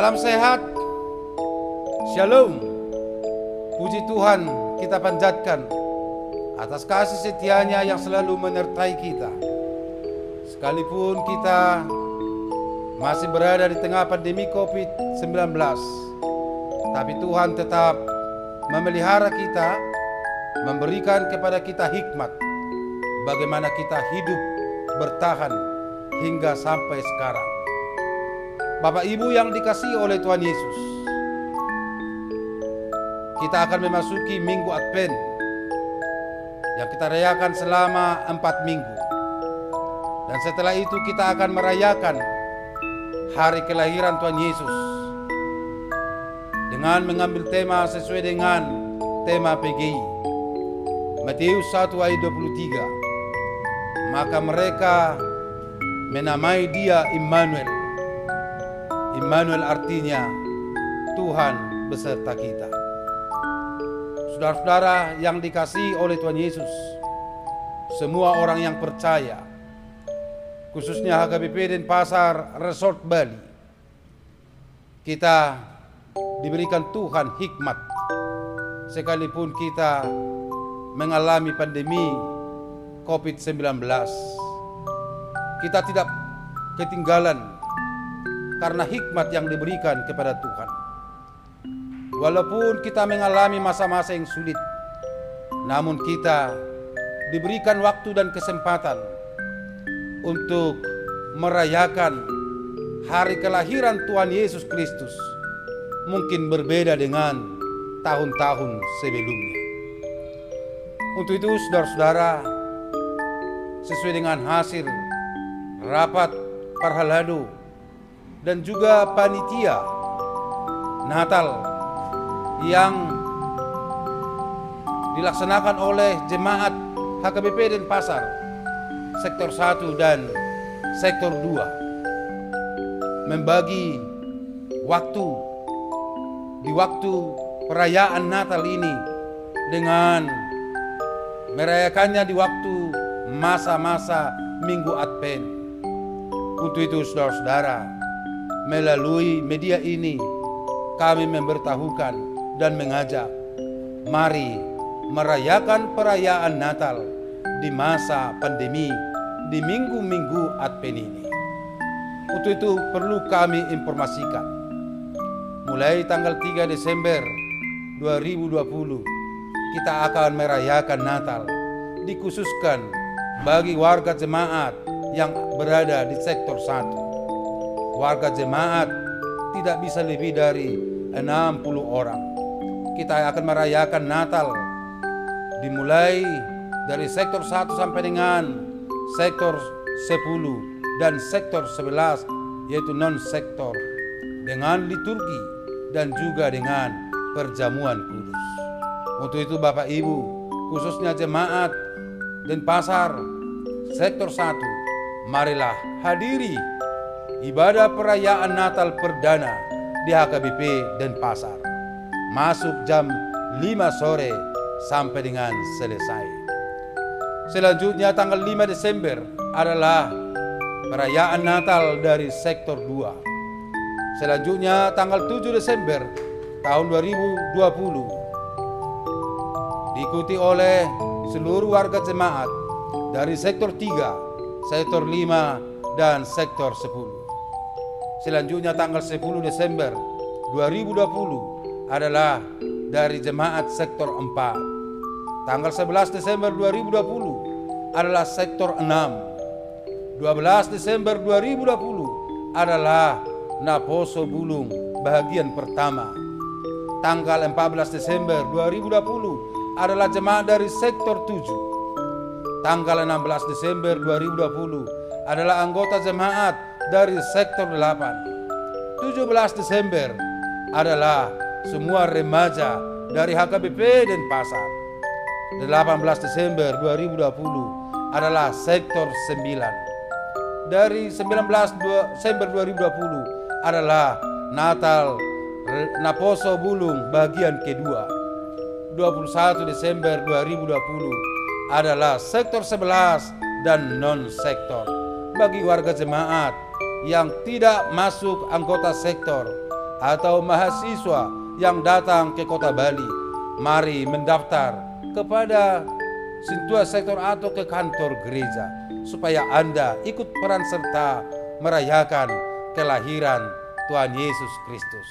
Salam sehat, shalom. Puji Tuhan kita panjatkan atas kasih setianya yang selalu menyertai kita. Sekalipun kita masih berada di tengah pandemi COVID-19, tapi Tuhan tetap memelihara kita, memberikan kepada kita hikmat bagaimana kita hidup bertahan hingga sampai sekarang. Bapak Ibu yang dikasihi oleh Tuhan Yesus, kita akan memasuki Minggu Advent yang kita rayakan selama 4 minggu. Dan setelah itu kita akan merayakan hari kelahiran Tuhan Yesus dengan mengambil tema sesuai dengan tema PGI. Matius 1 ayat 23. Maka mereka menamai dia Immanuel. Immanuel artinya Tuhan beserta kita. Saudara-saudara yang dikasihi oleh Tuhan Yesus, semua orang yang percaya, khususnya HKBP Denpasar Resort Bali, kita diberikan Tuhan hikmat sekalipun kita mengalami pandemi COVID-19. Kita tidak ketinggalan karena hikmat yang diberikan kepada Tuhan. Walaupun kita mengalami masa-masa yang sulit, namun kita diberikan waktu dan kesempatan untuk merayakan hari kelahiran Tuhan Yesus Kristus. Mungkin berbeda dengan tahun-tahun sebelumnya. Untuk itu saudara-saudara, sesuai dengan hasil rapat Parhalado dan juga panitia Natal yang dilaksanakan oleh jemaat HKBP Denpasar sektor 1 dan sektor 2, membagi waktu di waktu perayaan Natal ini dengan merayakannya di waktu masa-masa Minggu Advent. Untuk itu saudara-saudara, melalui media ini kami memberitahukan dan mengajak, mari merayakan perayaan Natal di masa pandemi, di minggu-minggu Advent ini. Untuk itu perlu kami informasikan, mulai tanggal 3 Desember 2020 kita akan merayakan Natal, dikhususkan bagi warga jemaat yang berada di sektor 1. Warga jemaat tidak bisa lebih dari 60 orang. Kita akan merayakan Natal dimulai dari sektor 1 sampai dengan sektor 10 dan sektor 11, yaitu non-sektor, dengan liturgi dan juga dengan perjamuan kudus. Untuk itu Bapak Ibu, khususnya jemaat Denpasar sektor 1, marilah hadiri ibadah perayaan Natal perdana di HKBP Denpasar. Masuk jam 5 sore sampai dengan selesai. Selanjutnya tanggal 5 Desember adalah perayaan Natal dari sektor 2. Selanjutnya tanggal 7 Desember tahun 2020 diikuti oleh seluruh warga jemaat dari sektor 3, sektor 5 dan sektor 10. Selanjutnya tanggal 10 Desember 2020 adalah dari jemaat sektor 4. Tanggal 11 Desember 2020 adalah sektor 6. 12 Desember 2020 adalah Naposo Bulung bagian pertama. Tanggal 14 Desember 2020 adalah jemaat dari sektor 7. Tanggal 16 Desember 2020 adalah anggota jemaat dari sektor 8. 17 Desember adalah semua remaja dari HKBP Denpasar. 18 Desember 2020 adalah sektor 9. Dari 19 Desember 2020 adalah Natal Naposo Bulung bagian kedua. 21 Desember 2020 adalah sektor 11 dan non-sektor. Bagi warga jemaat yang tidak masuk anggota sektor, atau mahasiswa yang datang ke kota Bali, mari mendaftar kepada Sintua Sektor atau ke kantor gereja, supaya Anda ikut peran serta merayakan kelahiran Tuhan Yesus Kristus.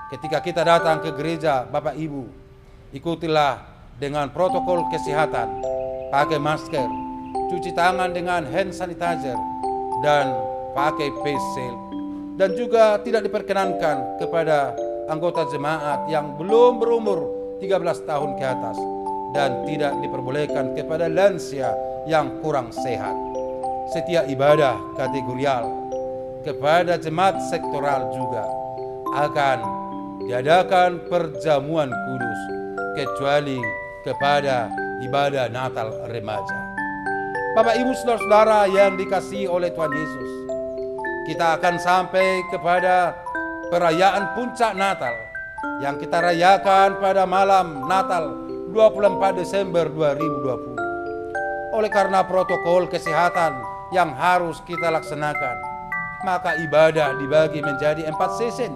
Ketika kita datang ke gereja, Bapak Ibu, ikutilah dengan protokol kesehatan, pakai masker, cuci tangan dengan hand sanitizer, dan pakai face shield. Dan juga tidak diperkenankan kepada anggota jemaat yang belum berumur 13 tahun ke atas, dan tidak diperbolehkan kepada lansia yang kurang sehat. Setiap ibadah kategorial kepada jemaat sektoral juga akan diadakan perjamuan kudus, kecuali kepada ibadah Natal remaja. Bapak Ibu saudara-saudara yang dikasihi oleh Tuhan Yesus, kita akan sampai kepada perayaan puncak Natal yang kita rayakan pada malam Natal 24 Desember 2020. Oleh karena protokol kesehatan yang harus kita laksanakan, maka ibadah dibagi menjadi 4 sesi.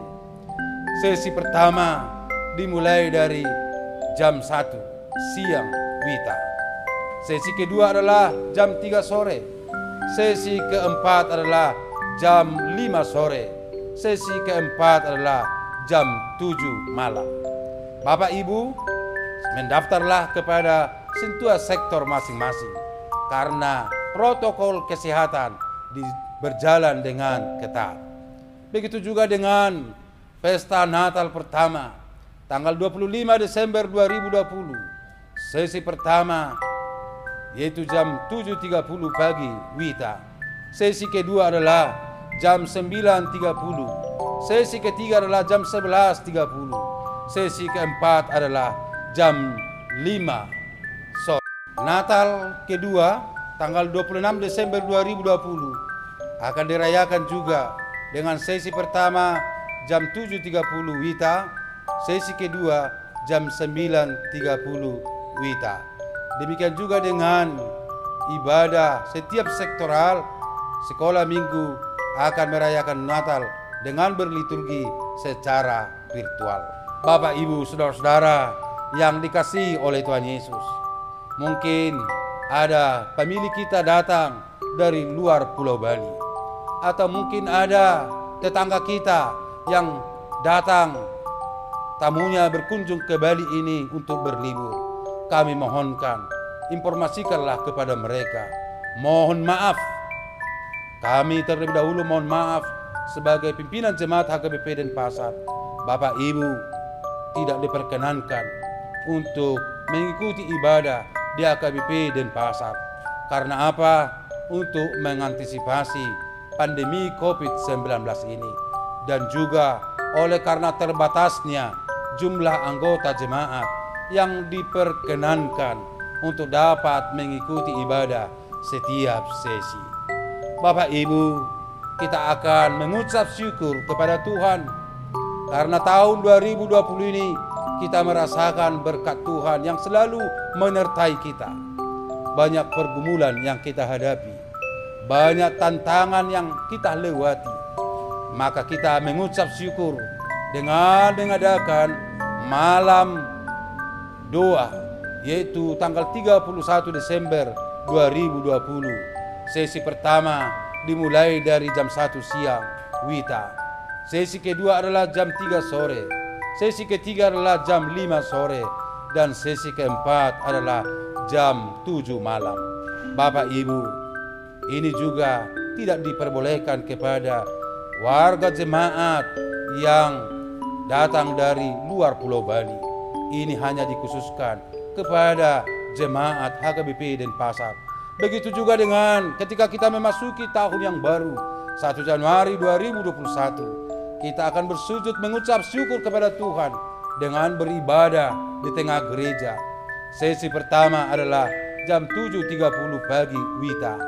Sesi pertama dimulai dari jam 1 siang Wita. Sesi kedua adalah jam 3 sore. Sesi keempat adalah jam 5 sore. Sesi keempat adalah jam 7 malam. Bapak Ibu, mendaftarlah kepada Sintua Sektor masing-masing, karena protokol kesehatan berjalan dengan ketat. Begitu juga dengan pesta Natal pertama, tanggal 25 Desember 2020. Sesi pertama yaitu jam 7.30 pagi Wita. Sesi kedua adalah jam 9.30. Sesi ketiga adalah jam 11.30. Sesi keempat adalah jam 5 sore. Natal kedua tanggal 26 Desember 2020 akan dirayakan juga dengan sesi pertama jam 7.30 Wita, sesi kedua jam 9.30 Wita. Demikian juga dengan ibadah setiap sektoral, sekolah minggu akan merayakan Natal dengan berliturgi secara virtual. Bapak, Ibu, saudara-saudara yang dikasihi oleh Tuhan Yesus, mungkin ada pemilik kita datang dari luar Pulau Bali, atau mungkin ada tetangga kita yang datang tamunya berkunjung ke Bali ini untuk berlibur. Kami mohonkan, informasikanlah kepada mereka. Mohon maaf, kami terlebih dahulu mohon maaf sebagai pimpinan jemaat HKBP Denpasar. Bapak Ibu tidak diperkenankan untuk mengikuti ibadah di HKBP Denpasar. Karena apa? Untuk mengantisipasi pandemi COVID-19 ini, dan juga oleh karena terbatasnya jumlah anggota jemaat yang diperkenankan untuk dapat mengikuti ibadah setiap sesi. Bapak Ibu, kita akan mengucap syukur kepada Tuhan karena tahun 2020 ini kita merasakan berkat Tuhan yang selalu menyertai kita. Banyak pergumulan yang kita hadapi, banyak tantangan yang kita lewati. Maka kita mengucap syukur dengan mengadakan malam doa, yaitu tanggal 31 Desember 2020. Sesi pertama dimulai dari jam 1 siang Wita. Sesi kedua adalah jam 3 sore. Sesi ketiga adalah jam 5 sore. Dan sesi keempat adalah jam 7 malam. Bapak Ibu, ini juga tidak diperbolehkan kepada warga jemaat yang datang dari luar Pulau Bali. Ini hanya dikhususkan kepada jemaat HKBP Denpasar. Begitu juga dengan ketika kita memasuki tahun yang baru, 1 Januari 2021, kita akan bersujud mengucap syukur kepada Tuhan dengan beribadah di tengah gereja. Sesi pertama adalah jam 7.30 pagi Wita.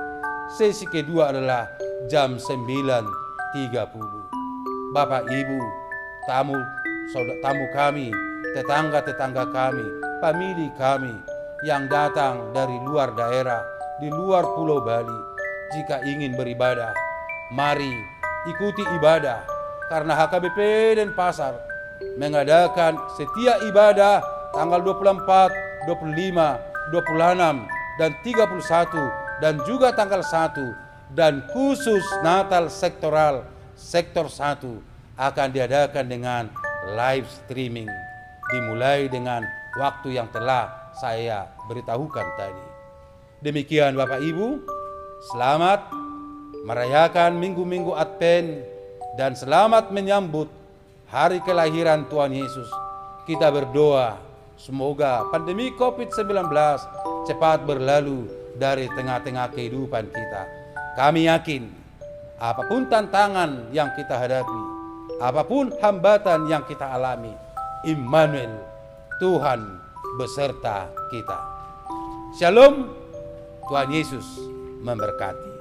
Sesi kedua adalah jam 9.30. Bapak Ibu, tamu kami, tetangga-tetangga kami, famili kami yang datang dari luar daerah, di luar Pulau Bali, jika ingin beribadah, mari ikuti ibadah karena HKBP Denpasar mengadakan setiap ibadah tanggal 24, 25, 26, dan 31, dan juga tanggal 1, dan khusus Natal sektoral sektor 1 akan diadakan dengan live streaming, dimulai dengan waktu yang telah saya beritahukan tadi. Demikian Bapak Ibu, selamat merayakan minggu-minggu Advent dan selamat menyambut hari kelahiran Tuhan Yesus. Kita berdoa semoga pandemi COVID-19 cepat berlalu dari tengah-tengah kehidupan kita. Kami yakin apapun tantangan yang kita hadapi, apapun hambatan yang kita alami, Immanuel, Tuhan beserta kita. Shalom, Tuhan Yesus memberkati.